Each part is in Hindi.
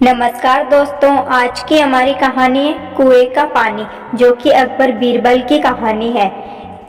नमस्कार दोस्तों, आज की हमारी कहानी है कुएं का पानी, जो कि अकबर बीरबल की कहानी है।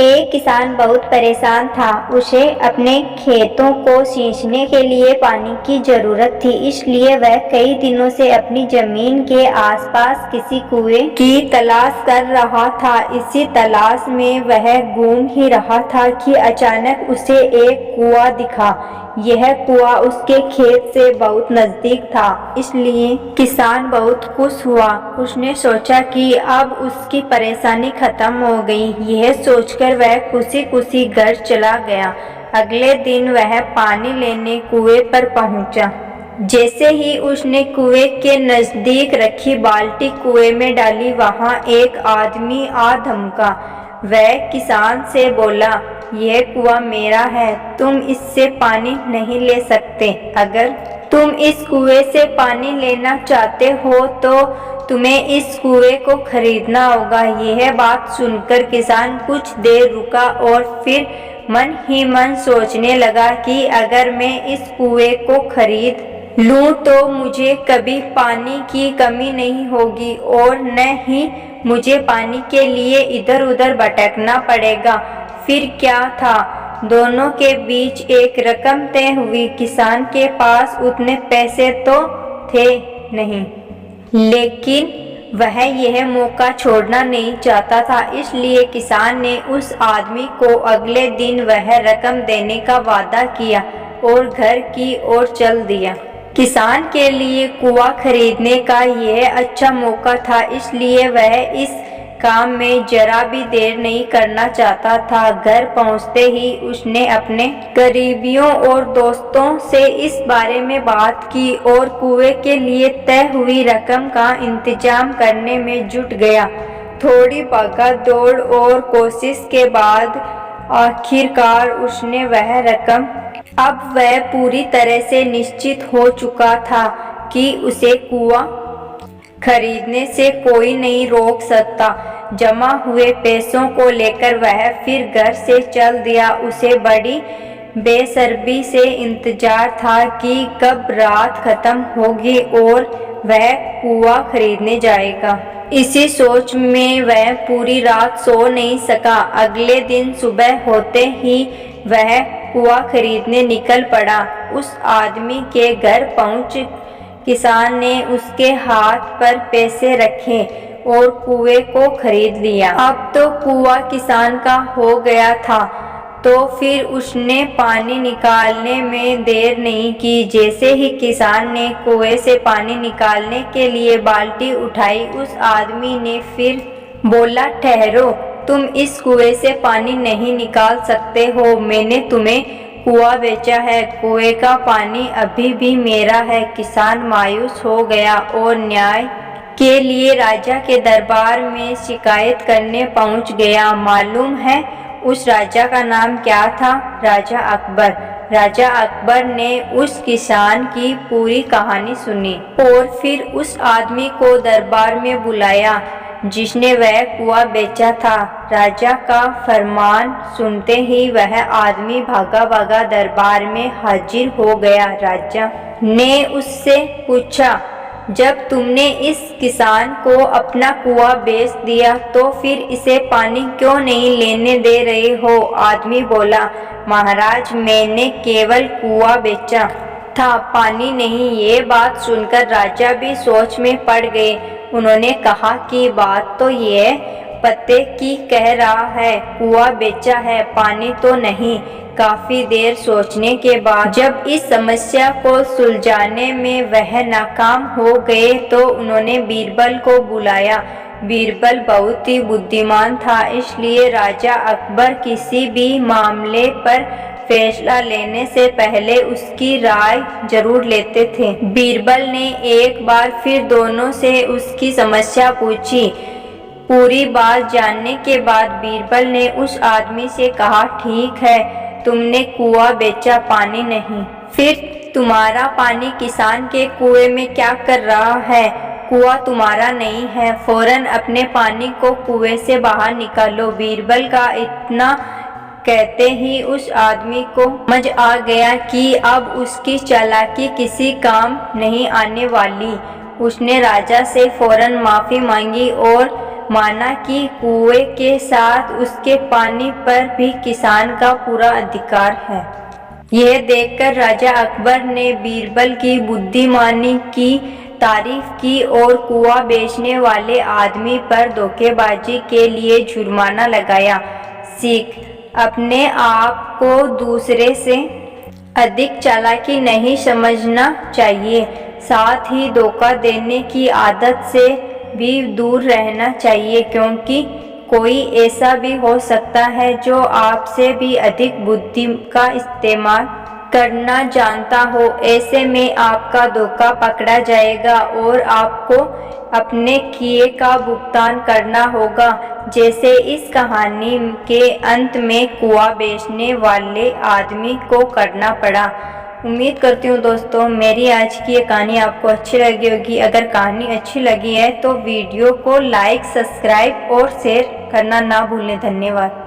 एक किसान बहुत परेशान था। उसे अपने खेतों को सींचने के लिए पानी की जरूरत थी, इसलिए वह कई दिनों से अपनी जमीन के आसपास किसी कुएं की तलाश कर रहा था। इसी तलाश में वह घूम ही रहा था कि अचानक उसे एक कुआं दिखा। यह कुआं उसके खेत से बहुत नजदीक था, इसलिए किसान बहुत खुश हुआ। उसने सोचा कि अब उसकी परेशानी खत्म हो गई। यह सोचकर वह खुशी खुशी घर चला गया। अगले दिन वह पानी लेने कुएं पर पहुंचा। जैसे ही उसने कुएं के नजदीक रखी बाल्टी कुएं में डाली, वहां एक आदमी आ धमका। वह किसान से बोला, यह कुआं मेरा है, तुम इससे पानी नहीं ले सकते। अगर तुम इस कुएं से पानी लेना चाहते हो तो तुम्हें इस कुएं को खरीदना होगा। यह बात सुनकर किसान कुछ देर रुका और फिर मन ही मन सोचने लगा कि अगर मैं इस कुएं को खरीद लूं तो मुझे कभी पानी की कमी नहीं होगी और न ही मुझे पानी के लिए इधर उधर भटकना पड़ेगा। फिर क्या था, दोनों के बीच एक रकम तय हुई। किसान के पास उतने पैसे तो थे नहीं, लेकिन वह यह मौका छोड़ना नहीं चाहता था, इसलिए किसान ने उस आदमी को अगले दिन वह रकम देने का वादा किया और घर की ओर चल दिया। किसान के लिए कुआं खरीदने का यह अच्छा मौका था, इसलिए वह इस काम में जरा भी देर नहीं करना चाहता था। घर पहुंचते ही उसने अपने करीबियों और दोस्तों से इस बारे में बात की और कुएं के लिए तय हुई रकम का इंतजाम करने में जुट गया। थोड़ी भागा दौड़ और कोशिश के बाद आखिरकार उसने वह रकम। अब वह पूरी तरह से निश्चित हो चुका था कि उसे कुआं खरीदने से कोई नहीं रोक सकता। जमा हुए पैसों को लेकर वह फिर घर से चल दिया। उसे बड़ी बेसब्री से इंतजार था कि कब रात खत्म होगी और वह कुआं खरीदने जाएगा। इसी सोच में वह पूरी रात सो नहीं सका। अगले दिन सुबह होते ही वह कुआं खरीदने निकल पड़ा। उस आदमी के घर पहुंच किसान ने उसके हाथ पर पैसे रखे और कुएं को खरीद लिया। अब तो कुआं किसान का हो गया था, तो फिर उसने पानी निकालने में देर नहीं की। जैसे ही किसान ने कुएं से पानी निकालने के लिए बाल्टी उठाई, उस आदमी ने फिर बोला, ठहरो, तुम इस कुएं से पानी नहीं निकाल सकते हो। मैंने तुम्हें कुआं बेचा है, कुएं का पानी अभी भी मेरा है। किसान मायूस हो गया और न्याय के लिए राजा के दरबार में शिकायत करने पहुंच गया। मालूम है उस राजा का नाम क्या था? राजा अकबर। राजा अकबर ने उस किसान की पूरी कहानी सुनी और फिर उस आदमी को दरबार में बुलाया जिसने वह कुआं बेचा था। राजा का फरमान सुनते ही वह आदमी भागा भागा दरबार में हाजिर हो गया। राजा ने उससे पूछा, जब तुमने इस किसान को अपना कुआं बेच दिया तो फिर इसे पानी क्यों नहीं लेने दे रहे हो? आदमी बोला, महाराज, मैंने केवल कुआं बेचा था, पानी नहीं। ये बात सुनकर राजा भी सोच में पड़ गए। उन्होंने कहा कि बात तो ये पते की कह रहा है, कुआं बेचा है, पानी तो नहीं। काफी देर सोचने के बाद जब इस समस्या को सुलझाने में वह नाकाम हो गए तो उन्होंने बीरबल को बुलाया। बीरबल बहुत ही बुद्धिमान था, इसलिए राजा अकबर किसी भी मामले पर फैसला लेने से पहले उसकी राय जरूर लेते थे। बीरबल ने एक बार फिर दोनों से उसकी समस्या पूछी। पूरी बात जानने के बाद बीरबल ने उस आदमी से कहा, ठीक है, तुमने कुआं बेचा, पानी नहीं। फिर तुम्हारा पानी किसान के कुएं में क्या कर रहा है? कुआं तुम्हारा नहीं है, फौरन अपने पानी को कुएं से बाहर निकालो। बीरबल का इतना कहते ही उस आदमी को समझ आ गया कि अब उसकी चालाकी किसी काम नहीं आने वाली। उसने राजा से फौरन माफ़ी मांगी और माना कि कुएं के साथ उसके पानी पर भी किसान का पूरा अधिकार है। यह देखकर राजा अकबर ने बीरबल की बुद्धिमानी की तारीफ की और कुआं बेचने वाले आदमी पर धोखेबाजी के लिए जुर्माना लगाया। सीख: अपने आप को दूसरे से अधिक चालाकी नहीं समझना चाहिए। साथ ही धोखा देने की आदत से भी दूर रहना चाहिए, क्योंकि कोई ऐसा भी हो सकता है जो आपसे भी अधिक बुद्धि का इस्तेमाल करना जानता हो। ऐसे में आपका धोखा पकड़ा जाएगा और आपको अपने किए का भुगतान करना होगा, जैसे इस कहानी के अंत में कुआं बेचने वाले आदमी को करना पड़ा। उम्मीद करती हूँ दोस्तों मेरी आज की ये कहानी आपको अच्छी लगी होगी। अगर कहानी अच्छी लगी है तो वीडियो को लाइक, सब्सक्राइब और शेयर करना ना भूलें। धन्यवाद।